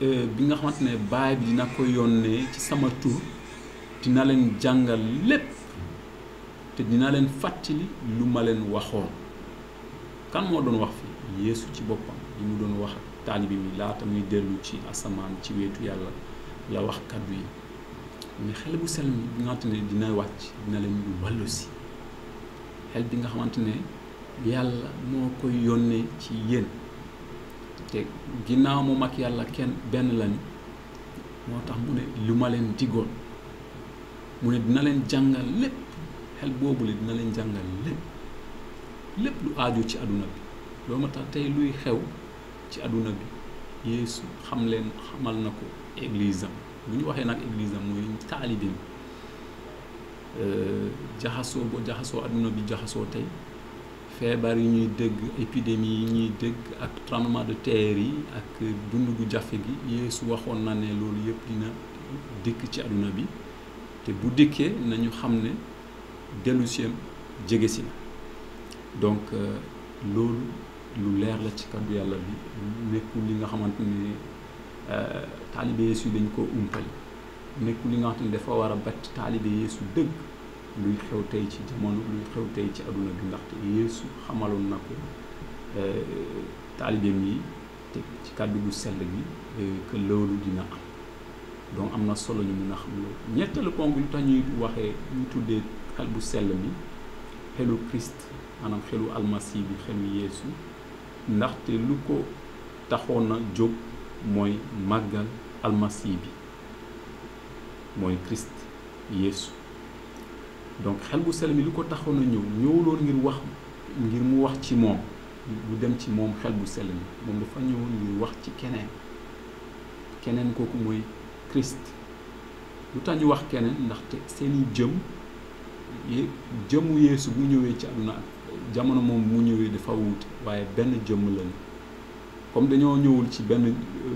A: mi bi nga xamante ne baay bi dina ko yónnee ci sama tur dina leen jàngal lépp te dina leen fàttali lu ma leen waxoon. kan moo doon wax fi Yeesu ci boppam li mu doon wax ak taalibe mi laata muy dellu ci asamaan ci wetu yàlla la wax kàddu yi mais xel bu sell mi bi nga xamante ne dina wàcc dina leen wàllu si xel bi nga xamante ne yàlla moo koy yónnee ci yéen te ginnaaw moom ak yàlla kenn benn lañu moo tax mu ne lu ma leen digoon mu ne dina leen jàngal lépp xel boobu la dina leen jàngal lépp lu aaju ci àdduna bi loolu moo tax tey luy xew ci àdduna bi Yeesu xamal na ko église am bu ñu waxee nag église am mooy taalibeem jaxasoo àdduna bi jaxasoo tey feebar yi ñuy dégg épidémie yi ñuy dégg ak tremblement de terre yi ak dund gu jafe gi Yeesu waxoon na ne loolu yëpp dina dikk ci àdduna bi te bu dikkee nañu xam ne delluseem jege si na donc loolu lu leer la ci kàddu yàlla bi nekkul li nga xamante ne taalibe Yeesu dañ ko umpal nekkul li nga xamante ne dafa war a bett taalibe Yeesu dëgg luy xew tey ci jamono luy xew tey ci àdduna bi ndaxte Yeesu xamaloon na ko taalibeem yi te ci kàddu gu sell gi que loolu dina am donc am na solo ñu mun a xam loolu. ñetteelu ponk lu tax ñuy waxee ñu tuddee xel bu sell mi xelu Christ maanaam xelu almasi bi xelu Yeesu ndaxte lu ko taxoon na jóg mooy màggal almasi bi mooy Christ Yeesu. donc xel bu sell mi lu ko taxoon a ñëwuloon ngir mu wax ci moom lu dem ci moom xel bu sell mi moom dafa ñëwoon ngir wax ci keneen kooku mooy Christ. lu tax ñu wax keneen ndaxte seeni jëmu Yeesu bu ñëwee ci àdduna ak jamono moom mu ñëwee dafa wuute waaye benn jëmm lañu comme dañoo ñëwul ci benn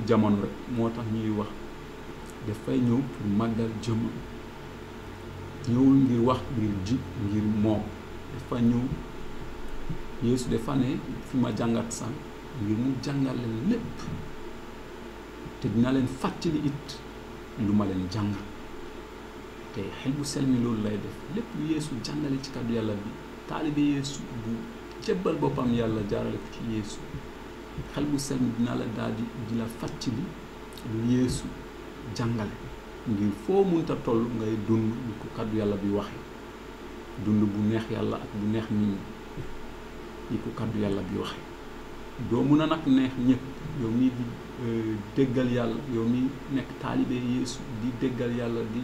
A: jamono rek moo tax ñuy wax dafay ñëw pour màggal jëmm ñëwul ngir wax ngir moom dafa ñëw Yeesu dafa ne fi ma jàngat sànq ngir mu jàngal leen lépp te dina leen fàttali it lu ma leen jàngal te xel bu sell mi loolu lay def lépp lu Yeesu jàngale ci kàddu yàlla bi taalibe Yeesu bu jébbal boppam yàlla jaarale ko ci Yeesu xel bu sell mi dina la daal di la fàttali lu Yeesu jàngale ngir foo munta toll ngay dund lu ko kàddu yàlla bi waxe dund bu neex yàlla ak bu neex nit ñi li ko kàddu yàlla bi waxe doo mun a nag neex ñëpp yow mi di déggal yàlla yow mi nekk taalibe Yeesu di déggal yàlla di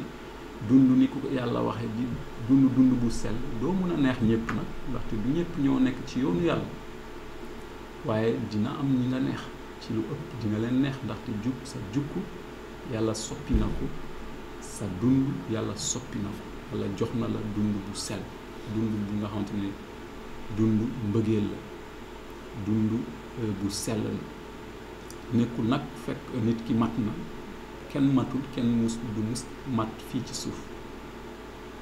A: dund ni ko yàlla waxe di dund bu sell doo mun a neex ñëpp nag ndaxte du ñëpp ñoo nekk ci yoonu yàlla waaye dina am ñi nga neex ci lu ëpp dina leen neex ndaxte sa jukku yàlla soppi na ko sa dund yàlla soppi na ko yàlla jox na la dund bu sell dund bu nga xamante ne dund mbëggeel la dund bu sell la nekkul nag fekk nit ki mat na kenn matul kenn du mus mat fii ci suuf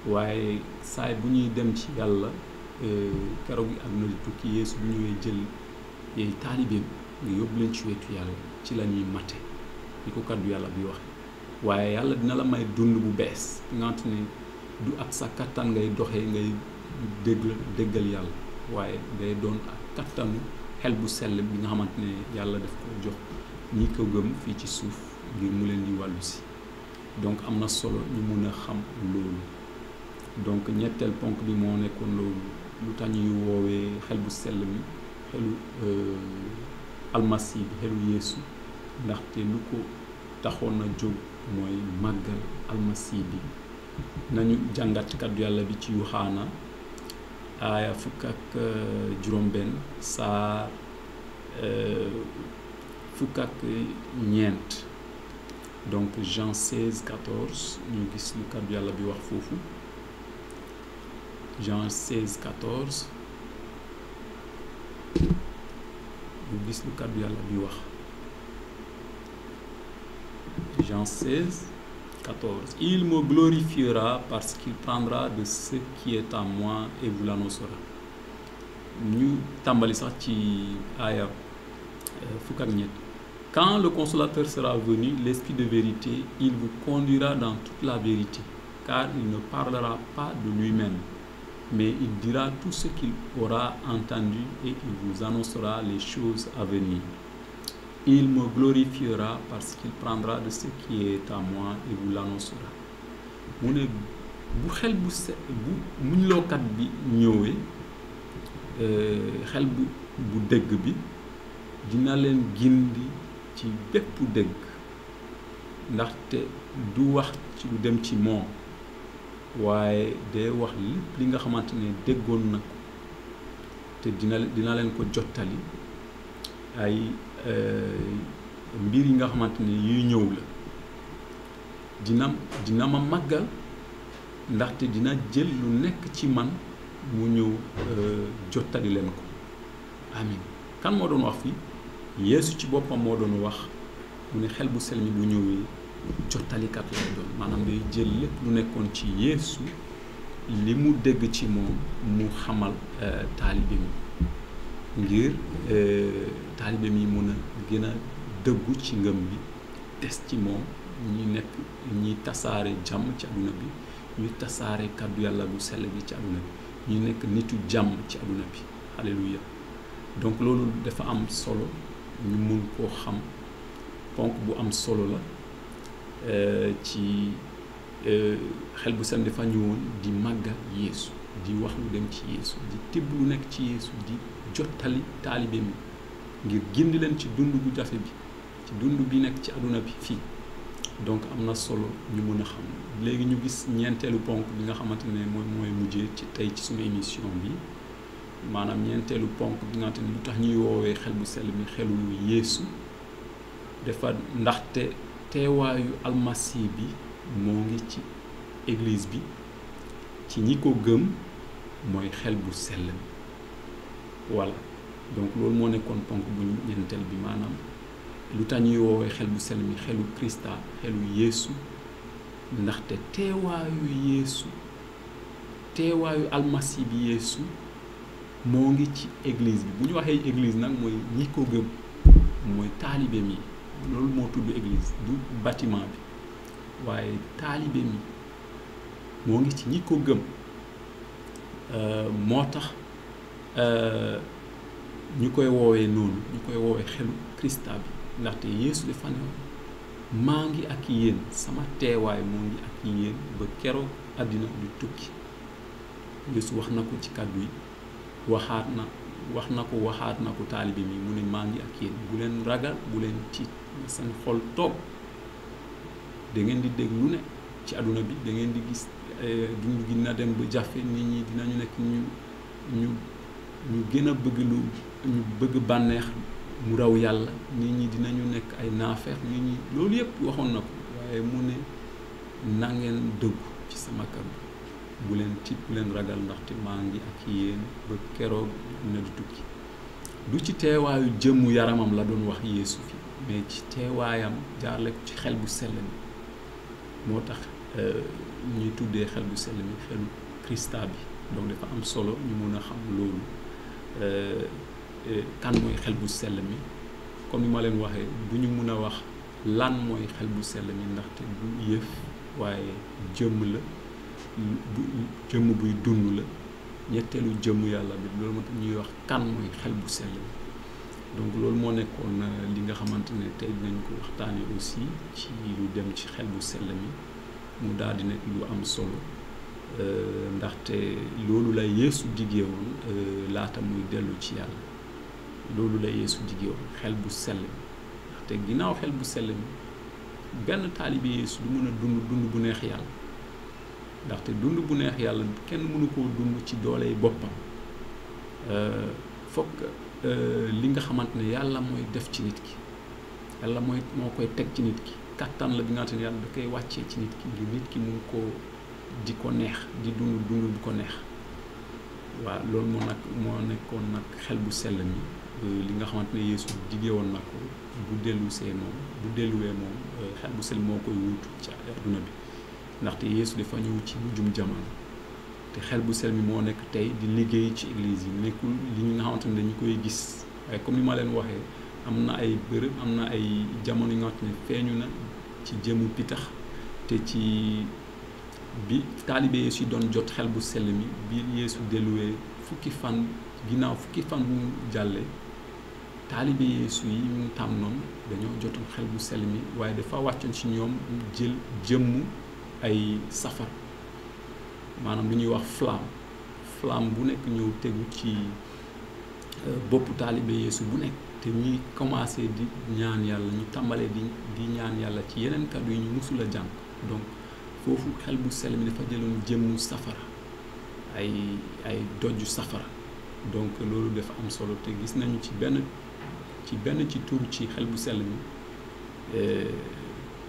A: waaye saay bu ñuy dem ci yàlla keroog yi àdduna di tukki Yeesu bu ñëwee jël yey taalibeem nga yóbbu leen ci wetu yàlla ci la ñuy mate li ko kàddu yàlla bi waxe waaye yàlla dina la may dund bu bees nga xamante ne du ak sa kattan ngay doxee ngay déggal yàlla waaye day doon ak kattanu xel bu sell bi nga xamante ne yàlla daf ko jox ñi ko gëm fii ci suuf ngir mu leen di wàllu si donc am na solo ñu mun a xam loolu donc ñetteel ponk bi moo nekkoon loolu lu tax ñuy woowee xel bu sell mi xelu almasi bi xelu Yeesu ndaxte lu ko taxoon na jóg mooy màggal almasi bi nañu jàngat kàddu yàlla bi ci Yohaana aaya 17 saar 19 donc Jean 16:14 ñu gis lu kàddu yàlla bi wax foofu Jean 16:14 ñu gis lu kàddu yàlla bi wax Jean 16:14 il me glorifiera parce qu'il prendra de ce qui est à moi et vous l'annoncera. ñu tàmbali sax ci aaya 17 Quand le consolateur sera venu, l'Esprit de vérité, il vous conduira dans toute la vérité, car il ne parlera pas de lui-même, mais il dira tout ce qu'il aura entendu et il vous annoncera les choses à venir. Il me glorifiera parce qu'il prendra de ce qui est à moi et vous l'annoncera. mu ne bu xel bu muñlookat bi ñëwee xel bu dëgg bi dina leen gindi ci bépp dëgg ndaxte du wax ci lu dem ci moom waaye day wax lépp li nga xamante ne déggoon na ko te dina leen ko jottali ay mbir yi nga xamante ne yuy ñëw la dina ma màggal ndaxte dina jël lu nekk ci man mu ñëw jottali leen ko amin kan moo doon wax fii Yeesu ci boppam moo doon wax mu ne xel bu sell mi bu ñëwee jottalikat lay doon maanaam day jël lépp lu nekkoon ci Yeesu li mu dégg ci moom mu xamal taalibe mi ngir taalibe mi mun a gën a dëggu ci ngëm bi des ci moom ñi tasaare jàmm ci àdduna bi ñuy tasaare kàddu yàlla bu sell bi ci àdduna bi ñu nekk nitu jàmm ci àdduna bi alléluia donc loolu dafa am solo ñu mun koo xam ponk bu am solo la ci xel bu sell dafa ñëwoon di màggal Yeesu di wax lu dem ci Yeesu di tibb lu nekk ci Yeesu di jottali taalibe mi ngir gindi leen ci dund bu jafe bi ci dund bi nekk ci àdduna bi fii donc am na solo ñu mën a xam léegi ñu gis ñeenteelu ponk bi nga xamante ne mooy mujjee ci tey ci suñu émission bi maanaam ñeenteelu ponk bi nga xamante ne lu tax ñuy woowee xel bu sell mi xelu Yeesu dafa ndaxte teewaayu almasi bi moo ngi ci église bi ci ñi ko gëm mooy xel bu sell mi voilà donc loolu moo nekkoon ponk bu ñeenteel bi maanaam lu tax ñuy woowee xel bu sell mi xelu Krista xelu Yeesu ndaxte teewaayu almasi bi Yeesu moo ngi ci église bi bu ñu waxee église nag mooy ñi ko gëm mooy taalibe mi loolu moo tudd église du bâtiment bi waaye taalibe mi moo ngi ci ñi ko gëm moo tax ñu koy woowee noonu ñu koy woowee xelu Krista bi ndaxte Yeesu dafa ne maa ngi ak yéen sama teewaay moo ngi ak yéen ba keroog àddina du tukki Yeesu wax na ko ci kàddu yi waxaat na ko taalibe mi mu ne maa ngi ak yéen bu leen ragal bu leen tiit seen xol toog da ngeen di dégg lu ne ci àdduna bi da ngeen di gis dund gi na dem ba jafe nit ñi dinañu nekk ñu gën a bëgg ñu bëgg bànneex mu raw yàlla nit ñi dinañu nekk ay naafeex nit ñi loolu yëpp waxoon na ko waaye mu ne na ngeen dëggu ci sama kàddu bu leen tiit bu leen ragal ndaxte maa ngi ak yéen ba keroog na di tukki du ci teewaayu jëmmu yaramam la doon wax Yeesu fi mais ci teewaayam jaarle ci xel bu sell mi moo tax ñuy tuddee xel bu sell mi xelu Krista bi donc dafa am solo ñu mun a xam loolu kan mooy xel bu sell mi comme ni ma leen waxee du ñu mun a wax lan mooy xel bu sell mi ndaxte du yëf waaye jëmm la jëmm buy dund la ñetteelu jëmm yàlla bi loolu moo tax ñuy wax kan mooy xel bu sell mi donc loolu moo nekkoon li nga xamante ne tey dinañ ko waxtaanee aussi ci lu dem ci xel bu sell mi mu daal di nekk lu am solo ndaxte loolu la Yeesu diggee woon laata muy dellu ci yàlla loolu la Yeesu diggee woon xel bu sell mi ndaxte ginnaaw xel bu sell mi benn taalibe Yeesu du mën a dund bu neex yàlla ndaxte dund bu neex yàlla kenn mënu koo dund ci dooley boppam fokk li nga xamante ne yàlla mooy def ci nit ki yàlla moo koy teg ci nit ki kattan la bi nga xamante ne yàlla da koy wàccee ci nit ki ngir nit ki mun koo di ko neex di dund bu ko neex waaw loolu moo nekkoon nag xel bu sell mi li nga xamante ne Yeesu diggee woon na ko bu delluwee moom xel bu sell moo koy wuutu ci adduna bi ndaxte Yeesu dafa ñëw ci mujjum jamono te xel bu sell mi moo nekk tey di liggéey ci église yi nekkul li nga xamante ne dañu koy gis waaye comme ni ma leen waxee am na ay bërëb am na ay jamono yi nga xam ne feeñu na ci jëmu pitax te ci bi taalibe Yeesu doon jot xel bu sell mi bi Yeesu delluwee ginnaaw fukki fan bu mu jàllee taalibe Yeesu yi mu tànnoon dañoo jotoon xel bu sell mi waaye dafa wàccoon ci ñoom jël jëmmu ay safar maanaam lu ñuy wax flamme bu nekk ñëw tegu ci boppu taalibe Yeesu bu nekk te ñuy commencé di ñaan yàlla ñu tàmbalee di ñaan yàlla ci yeneen kàddu yi ñu mësul a jàng donc foofu xel bu sell mi dafa jëloon jëmmu safara ay dojju safara donc loolu dafa am solo te gis nañu ci benn ci tur ci xel bu sell mi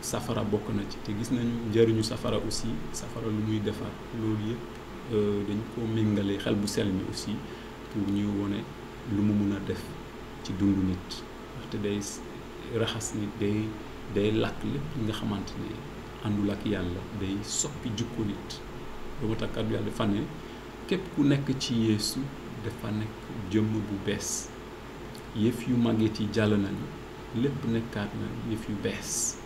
A: safara bokk na ci te gis nañu njëriñu safara aussi safara lu muy defar loolu yëpp dañ ko méngale xel bu sell mi aussi pour ñu wone lu mu mun a def ci dundu nit ndaxte day raxas nit day lakk lépp li nga xamante ne àndul ak yàlla day soppi jukko nit loolu tax kàddu yàlla dafa ne képp ku nekk ci Yeesu dafa nekk jëmm bu bees yëf yu màgget yi jàll nañu lépp nekkaat na yëf yu bees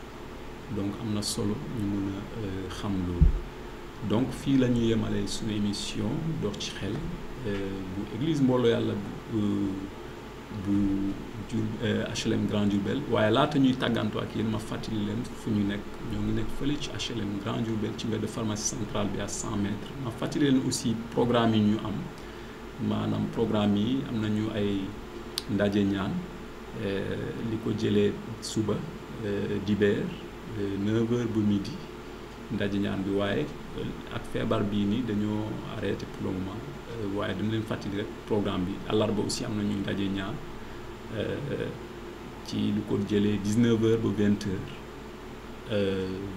A: donc am na solo ñu mun a xam loolu donc fii la ñu yemale suñu émission dox ci xel bu église mbooloo yàlla bu HLM Grand Diourbel waaye laata ñuy tàggantoo ak yéen ma fàttali leen fu ñu nekk ñoo ngi nekk fële ci HLM Grand Diourbel ci mbedd pharmacie centrale bi à 100 mètres ma fàttali leen aussi programme yi ñu am maanaam programme yi am nañu ay ndaje ñaan li ko jëlee suba dibeer 9h ba midi ndaje ñaan bi waaye ak feebar bii nii dañoo arrêté pour le moment waaye dama leen fàttali rek programme bi àllarba aussi am nañu ndaje ñaan ci lu ko jëlee 19h ba 20h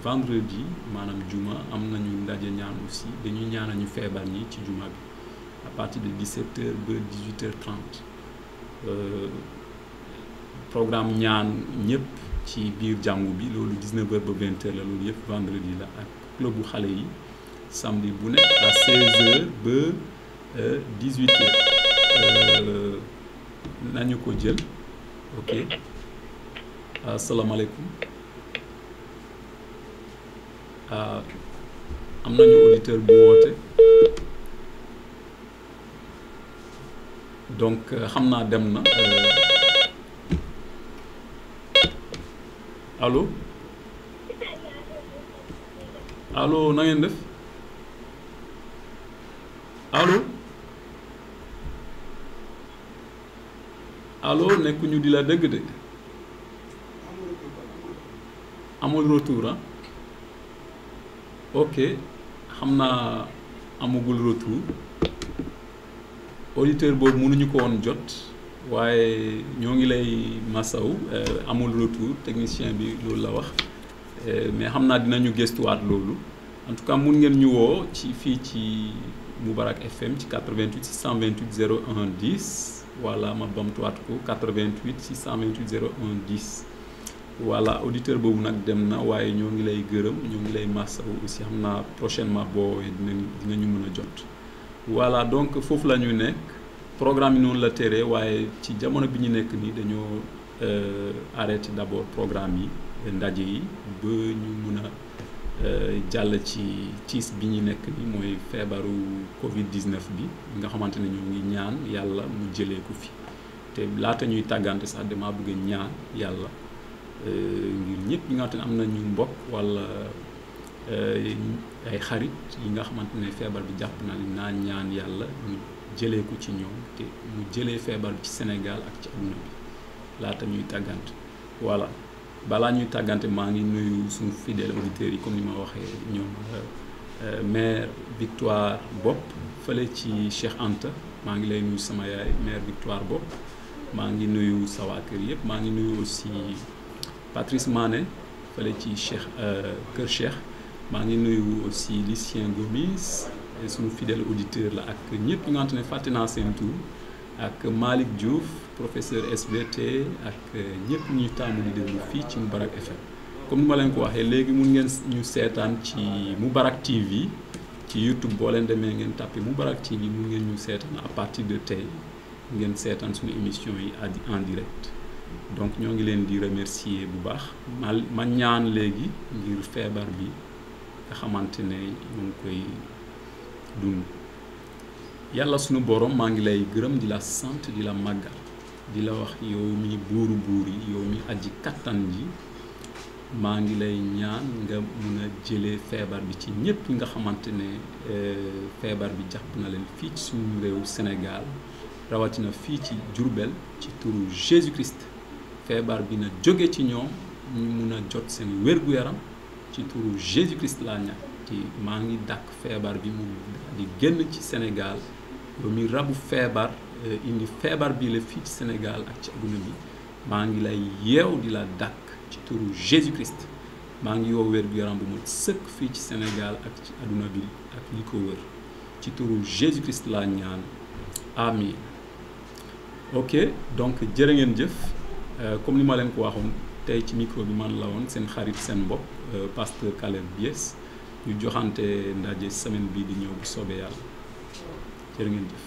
A: vendredi maanaam juma am nañu ndaje ñaan aussi dañuy ñaanal ñu feebar ñi ci juma bi à partir de 17h ba 18h30 programme ñaan ñëpp ci biir jàngu bi loolu 19h ba 20h la loolu yëpp vendredi la ak club bu xale yi samedi bu nekk à 16h ba 18h nañu ko jël ok asalaamaaleykum am nañu auditeur bu woote donc xam naa dem na allo allo na ngeen def allo nekkuñu di la dégg de amul retour ah ok xam naa amagul retour auditeur boobu mënuñu ko woon jot waaye ñoo ngi lay masaw amul retour technicien bi loolu la wax mais xam naa dinañu gëstuwaat loolu en tout cas mun ngeen ñu woo ci fii ci Moubarak FM ci 88 628 01 10 voilà ma bamtuwaat ko 88 628 01 10 voilà auditeur boobu nag dem na waaye ñoo ngi lay gërëm ñoo ngi lay masaw aussi xam naa prochainement boo dinañu mën a jot voilà donc foofu la ñu nekk programme yi noonu la tere waaye ci jamono bi ñu nekk nii dañoo arrêté d'abord programme yi ndaje yi ba ñu mun a jàll ci tiis bi ñu nekk ni mooy feebaru Covid-19 bi nga xamante ne ñoo ngi ñaan yàlla mu jëlee ko fi te laata ñuy tàggante sax dama bëgg ñaan yàlla ngir ñëpp ñi nga xamante ne am nañu mbokk wala ay xarit yi nga xamante ne feebar bi jàpp na naa ñaan yàlla mu jëlee ko ci ñoom te mu jëlee feebar bi ci Sénégal ak ci adduna bi laata ñuy tàggante voilà balaa ñuy tàggante maa ngi nuyu suñu fidèles auditeurs yi comme ni ma waxee ñoom mère Victoire Bopp fële ci Cheikh Anta maa ngi lay nuyu sama yaay mère Victoire Bopp maa ngi nuyu sa waa kër yëpp maa ngi nuyu aussi Patrice Mané fële ci Cheikh Kër Cheikh maa ngi nuyu aussi Lucien Gomis suñu fidèle auditeur la ak ñëpp ñi nga xamante ne fàtte naa seen tur ak Malick Diouf professeur SVT ak ñëpp ñuy taamu di déglu fii ci Moubarak FM comme ni ma leen ko waxee léegi mun ngeen ñu seetaan ci Moubarak TV ci YouTube boo leen demee ngeen tàppee Moubarak TV mun ngeen ñu seetaan à partir de tey ngeen seetaan suñu émission yi en direct donc ñoo ngi leen di remercier bu baax ma ñaan léegi ngir feebar bi nga xamante ne ñu ngi koy dund yàlla sunu borom maa ngi lay gërëm di la sant di la màggal di la wax yow mi buuru buur yi yow mi aji kattan ji maa ngi lay ñaan nga mun a jëlee feebar bi ci ñëpp ñi nga xamante ne feebar bi jàpp na leen fii ci suñu réew Sénégal rawatina fii ci Diourbel ci turu Jésus Christ feebar bi na jóge ci ñoom ñu mun a jot seen wér-gu-yaram ci turu Jésus Christ laa ñàkk ci maa ngi dàkk feebar bi mu di génn ci Sénégal yow mi rabu feebar indi feebar bi la fii ci Sénégal ak ci adduna bi maa ngi lay yeew di la dàkk ci turu Jésus Christ maa ngi yow wér-gu-yaram bu ma sëkk fii ci Sénégal ak ci adduna bi ak li ko wër ci turu Jésus Christ laa ñaan amin ok donc jërë ngeen jëf comme ni ma leen ko waxoon tey ci micro bi man la woon seen xarit seen mbokk pasteur Caleb Bies ñu joxante ndaje semaine bii di ñëw bu soobee yàlla jërë ngeen jëf